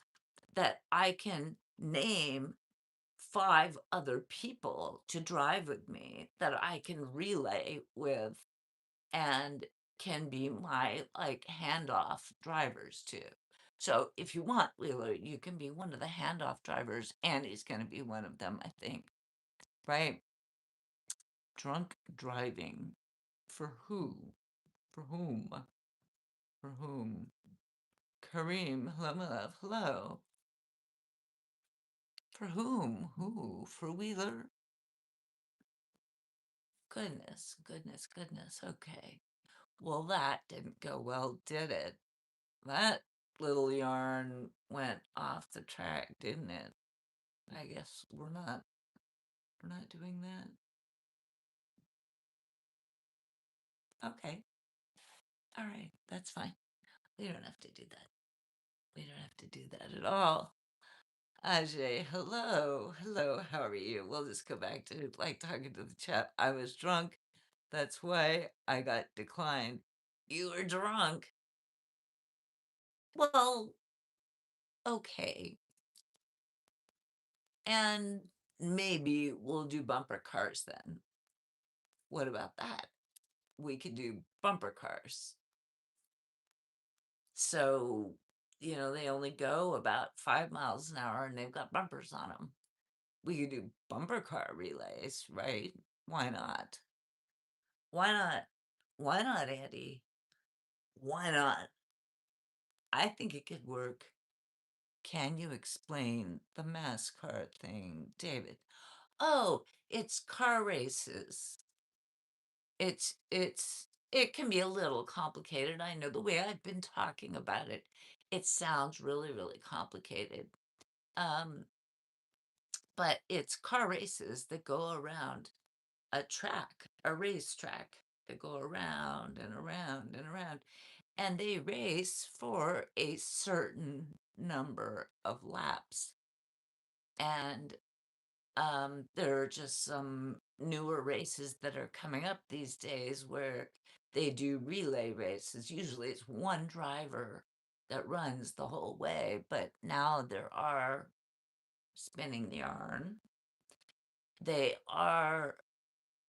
that I can name 5 other people to drive with me that I can relay with and can be my like handoff drivers to. So if you want, Wheeler, you can be one of the handoff drivers. Andy's going to be one of them, I think. Right? Drunk driving. For who? For whom? For whom? Kareem, hello, my love. Hello. For whom? Who? For Wheeler? Goodness, goodness, goodness. Okay. Well, that didn't go well, did it? That little yarn went off the track, didn't it? I guess we're not doing that. Okay. All right. That's fine. We don't have to do that. We don't have to do that at all. Ajay, hello. Hello. How are you? We'll just go back to like talking to the chat. I was drunk. That's why I got declined. You were drunk. Well, okay. And maybe we'll do bumper cars then. What about that? We could do bumper cars. So, they only go about 5 miles an hour and they've got bumpers on them. We could do bumper car relays, right? Why not? Why not? Why not, Andy? Why not? I think it could work. Can you explain the NASCAR thing, David? Oh, it's car races. It can be a little complicated. I know the way I've been talking about it, it sounds really, really complicated. Um, but it's car races that go around a track, a racetrack that go around and around and around, and they race for a certain number of laps. And there are just some newer races that are coming up these days where they do relay races. Usually it's one driver that runs the whole way, but now there are spinning the yarn. They are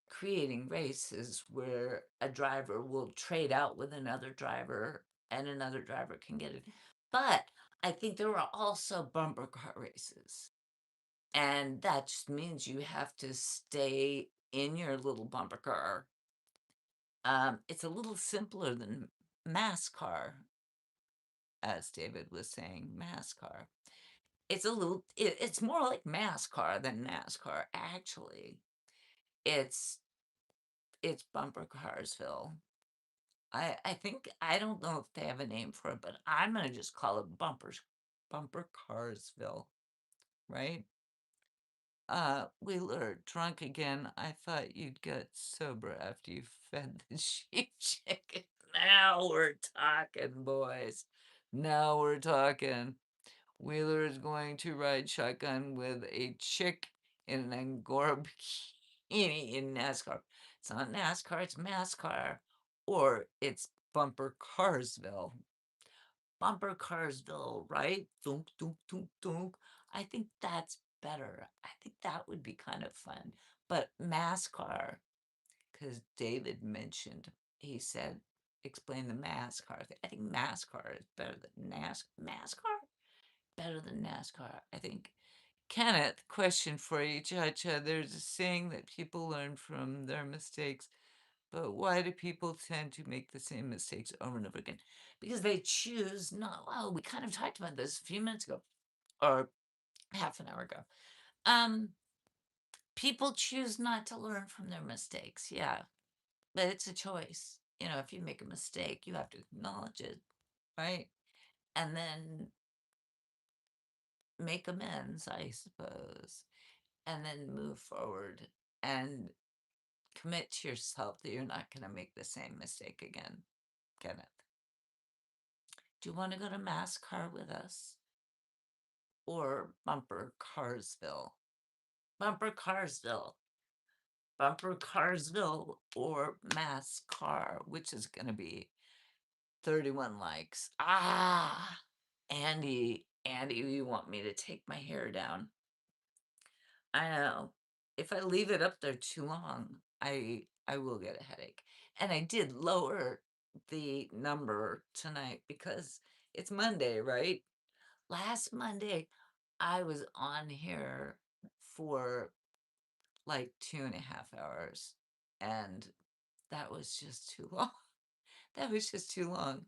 creating races where a driver will trade out with another driver and another driver can get it. But I think there are also bumper car races. And that just means you have to stay in your little bumper car. It's a little simpler than NASCAR, as David was saying, NASCAR. It's more like NASCAR than NASCAR, actually. It's it's Bumper Carsville. I think I don't know if they have a name for it, but I'm gonna just call it Bumper Carsville, right? Wheeler, drunk again. I thought you'd get sober after you fed the sheep chicken. Now we're talking, boys. Now we're talking. Wheeler is going to ride shotgun with a chick in an Angora bikini in NASCAR. It's not NASCAR, it's MASCAR. Or it's Bumper Carsville. Bumper Carsville, right? Dunk, dunk, dunk, dunk. I think that's better. I think that would be kind of fun. But MassCar, because David mentioned, he said, explain the NASCAR thing. I think NASCAR is better than NASCAR? Better than NASCAR, I think. Kenneth, question for you, Cha. There's a saying that people learn from their mistakes, but why do people tend to make the same mistakes over and over again? Because they choose not. Well, we kind of talked about this a few minutes ago, or half an hour ago. Um, People choose not to learn from their mistakes. Yeah, but it's a choice. If you make a mistake, you have to acknowledge it, right? And then make amends, I suppose, and then move forward and commit to yourself that you're not going to make the same mistake again, Kenneth. Do you want to go to MassCar with us or Bumper Carsville? Bumper Carsville. Bumper Carsville or MassCar, which is going to be 31 likes. Andy, you want me to take my hair down? I know. If I leave it up there too long, I will get a headache. And I did lower the number tonight because it's Monday, right? Last Monday, I was on here for like 2.5 hours, and that was just too long. That was just too long.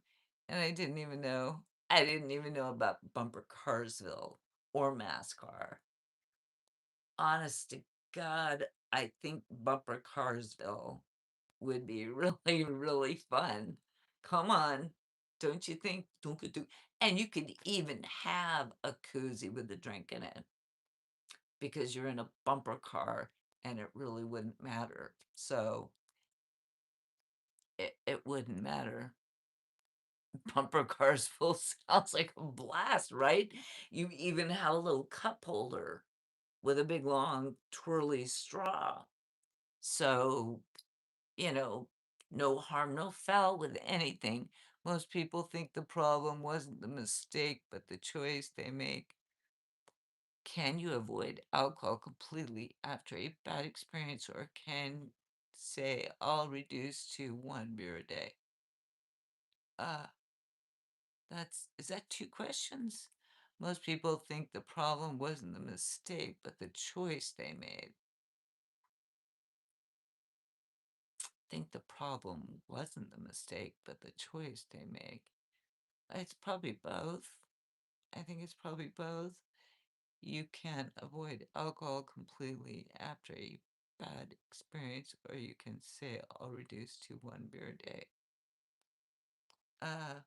And I didn't even know. I didn't even know about Bumper Carsville or MassCar. Honest to God, I think Bumper Carsville would be really, really fun. Come on. Don't you think? And you could even have a koozie with a drink in it because you're in a bumper car and it really wouldn't matter. So it wouldn't matter. Bumper cars full sounds like a blast, right? You even have a little cup holder with a big long twirly straw. So, you know, no harm, no foul with anything. Most people think the problem wasn't the mistake, but the choice they make. Can you avoid alcohol completely after a bad experience, or can say I'll reduce to one beer a day? Uh, is that two questions? Most people think the problem wasn't the mistake, but the choice they made. Think the problem wasn't the mistake, but the choice they make. It's probably both. I think it's probably both. You can avoid alcohol completely after a bad experience, or you can say I'll reduce to one beer a day. Uh,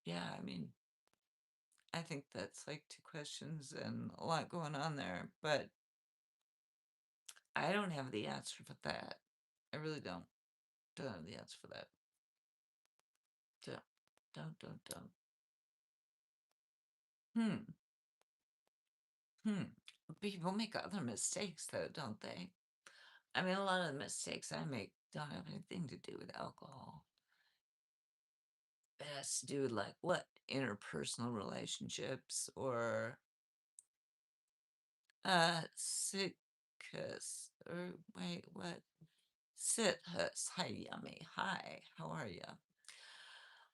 yeah, I mean, I think that's like two questions and a lot going on there, but I don't have the answer for that. I really don't. Don't have the answer for that. Don't, don't. Hmm, hmm. People make other mistakes though, don't they? I mean, a lot of the mistakes I make don't have anything to do with alcohol. It has to do with like what? Interpersonal relationships or sickness or wait, what? Sithus. Hi, yummy. Hi, how are you?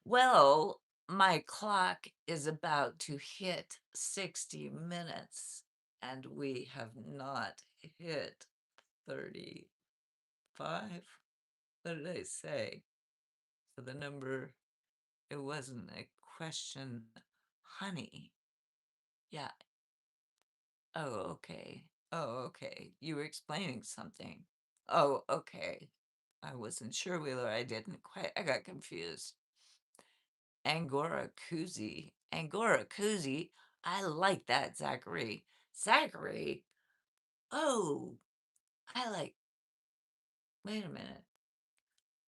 Well, my clock is about to hit 60 minutes, and we have not hit 35. What did I say? For the number, it wasn't a question. Honey. Yeah. Oh, okay. Oh, okay. You were explaining something. Oh, okay. I wasn't sure, Wheeler. I got confused. Angora koozie. Angora koozie. I like that, Zachary. Zachary? Oh, I like, wait a minute.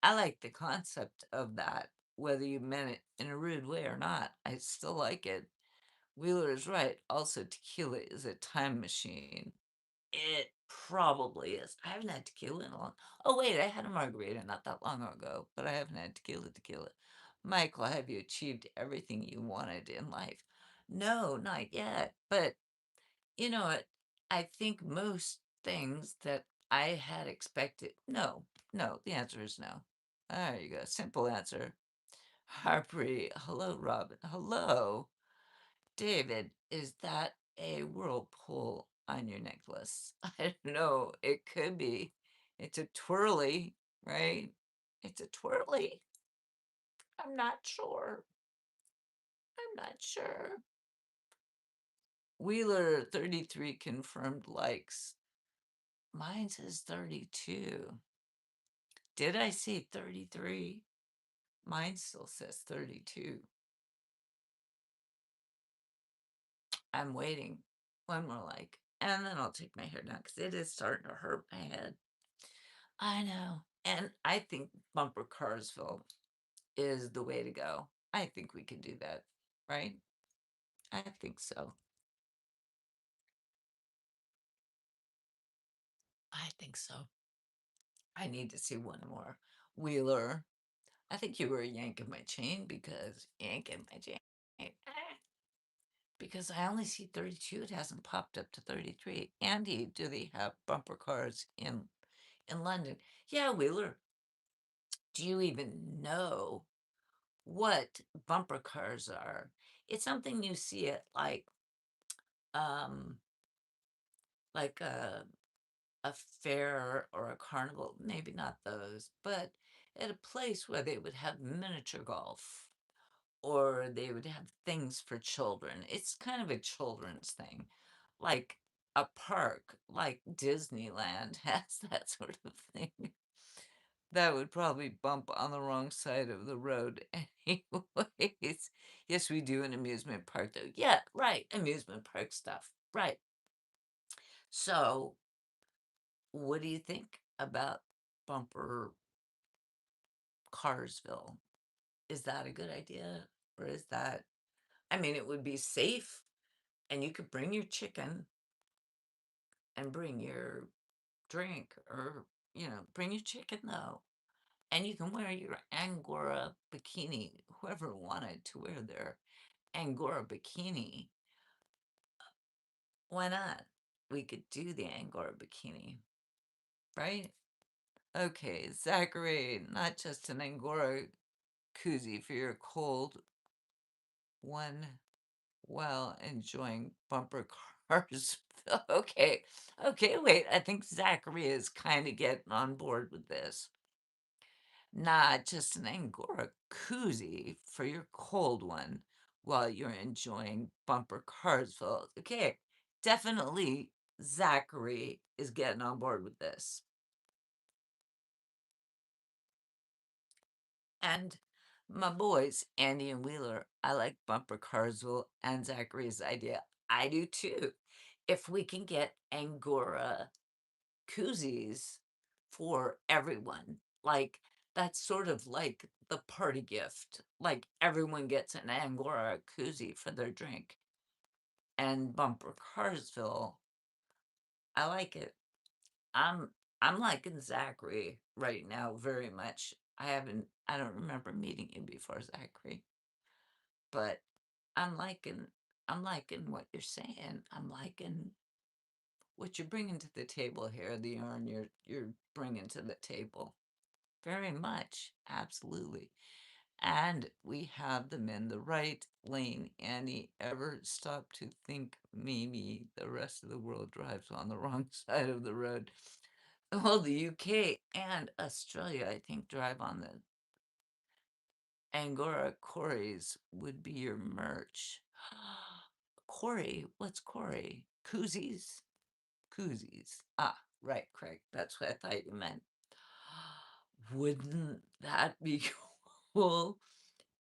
I like the concept of that, whether you meant it in a rude way or not. I still like it. Wheeler is right. Also, tequila is a time machine. It probably is. I haven't had tequila in a long Oh, wait, I had a margarita not that long ago, but I haven't had tequila. Michael, have you achieved everything you wanted in life? No, not yet, but you know what? I think most things that I had expected no, no, the answer is no. There you go, simple answer. Harpreet, hello, Robin. Hello. David, is that a whirlpool on your necklace? I don't know. It could be. It's a twirly, right? It's a twirly. I'm not sure. I'm not sure. Wheeler 33 confirmed likes. Mine says 32. Did I see 33? Mine still says 32. I'm waiting. One more like, and then I'll take my hair down because it is starting to hurt my head. I know. And I think Bumper Carsville is the way to go. I think we can do that, right? I think so. I think so. I need to see one more. Wheeler, I think you were yanking my chain because yanking my chain. Because I only see 32. It hasn't popped up to 33. Andy, do they have bumper cars in London? Yeah, Wheeler. Do you even know what bumper cars are? It's something you see at um like a fair or a carnival, maybe not those, but at a place where they would have miniature golf or they would have things for children. It's kind of a children's thing, like a park, like Disneyland has that sort of thing. That would probably bump on the wrong side of the road anyways. Yes, we do an amusement park though. Yeah, right, amusement park stuff. Right. So, what do you think about Bumper Carsville? Is that a good idea? Or is that, I mean, it would be safe and you could bring your chicken and bring your drink or, bring your chicken though. And you can wear your Angora bikini, whoever wanted to wear their Angora bikini. Why not? We could do the Angora bikini, right? Okay, Zachary, not just an Angora koozie for your cold one while enjoying bumper cars. Okay, okay, wait. I think Zachary is kind of getting on board with this. Not just an Angora koozie for your cold one while you're enjoying bumper Carsville. Okay, definitely Zachary is getting on board with this. And my boys, Andy and Wheeler, I like bumper Carsville and Zachary's idea. I do too. If we can get Angora koozies for everyone. Like that's sort of like the party gift. Like everyone gets an Angora koozie for their drink. And Bumper Carsville, I like it. I'm I'm liking Zachary right now very much. I don't remember meeting you before, Zachary, but I'm liking I'm liking what you're saying. I'm liking what you're bringing to the table here, the yarn you're bringing to the table. Very much, absolutely. And we have them in the right lane. Annie, ever stop to think maybe the rest of the world drives on the wrong side of the road? Well, the UK and Australia, I think, drive on the Angora Corys would be your merch. Corey, what's Corey? Koozies? Koozies. Ah, right, Craig. That's what I thought you meant. Wouldn't that be cool?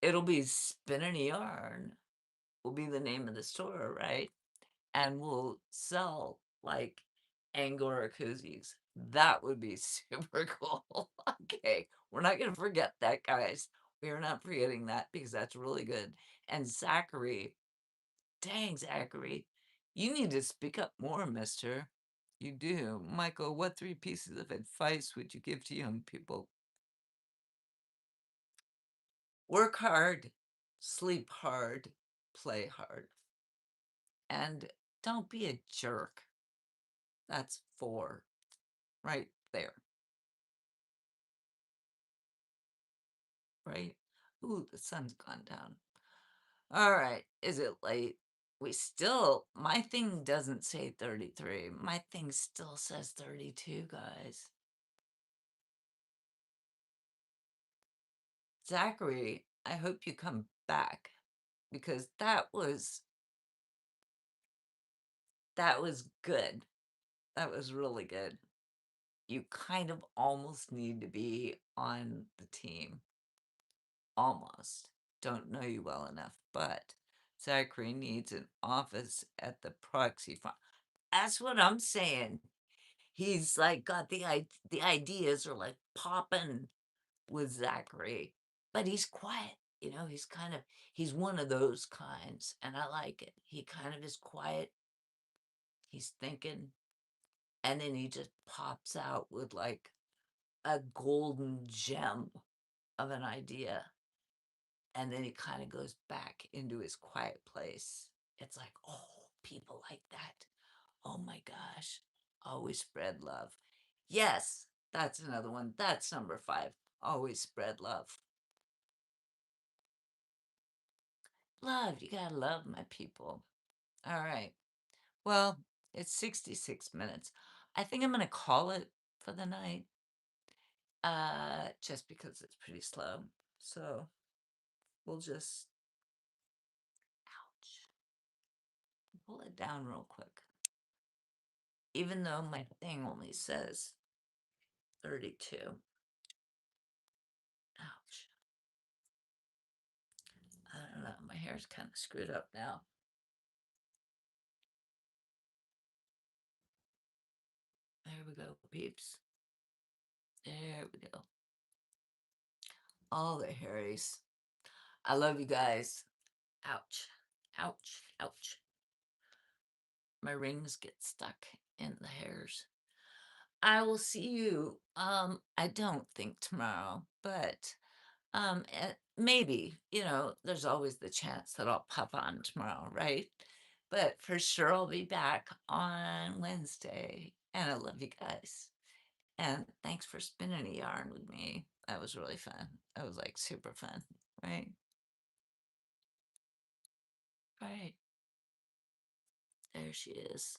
It'll be Spinning Yarn will be the name of the store, right? And we'll sell like Angora koozies. That would be super cool. Okay, we're not going to forget that, guys. We are not forgetting that because that's really good. And Zachary, dang, Zachary, you need to speak up more, mister. You do. Michael, what three pieces of advice would you give to young people? Work hard, sleep hard, play hard, and don't be a jerk. That's 4 right there, right? Ooh, the sun's gone down. All right, is it late? My thing doesn't say 33. My thing still says 32, guys. Zachary, I hope you come back because that was good. That was really good. You kind of almost need to be on the team. Almost. Don't know you well enough, but Zachary needs an office at the proxy farm. That's what I'm saying. He's like got the ideas are like popping with Zachary, but he's quiet. He's one of those kinds, and I like it. He kind of is quiet. He's thinking, and then he just pops out with like a golden gem of an idea, and then he kind of goes back into his quiet place. It's like, oh, people like that. Oh my gosh. Always spread love. Yes, that's another one. That's number 5. Always spread love. Love. You gotta love my people. All right. Well, it's 66 minutes. I think I'm gonna call it for the night. Just because it's pretty slow. So we'll just ouch. Pull it down real quick. Even though my thing only says 32. Ouch. I don't know. My hair's kind of screwed up now. There we go, peeps. There we go. All the hairies. I love you guys. Ouch. Ouch. Ouch. My rings get stuck in the hairs. I will see you. I don't think tomorrow, but maybe, there's always the chance that I'll pop on tomorrow, right? But for sure I'll be back on Wednesday. And I love you guys. And thanks for spinning a yarn with me. That was really fun. That was like super fun, right? Right. There she is.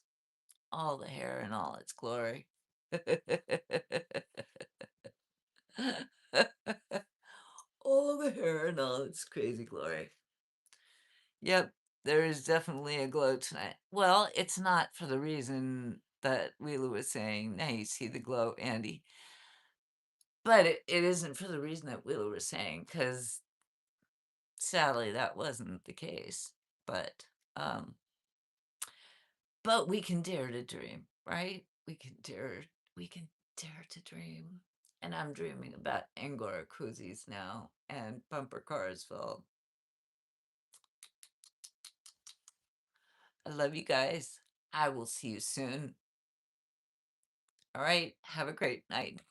All the hair in all its glory. All the hair in all its crazy glory. Yep, there is definitely a glow tonight. Well, it's not for the reason that Wheeler was saying. Now you see the glow, Andy. But it isn't for the reason that Wheeler was saying, because sadly that wasn't the case. Um, but we can dare to dream, right? We can dare to dream. And I'm dreaming about Angora koozies now and bumper carsville. I love you guys. I will see you soon. All right. Have a great night.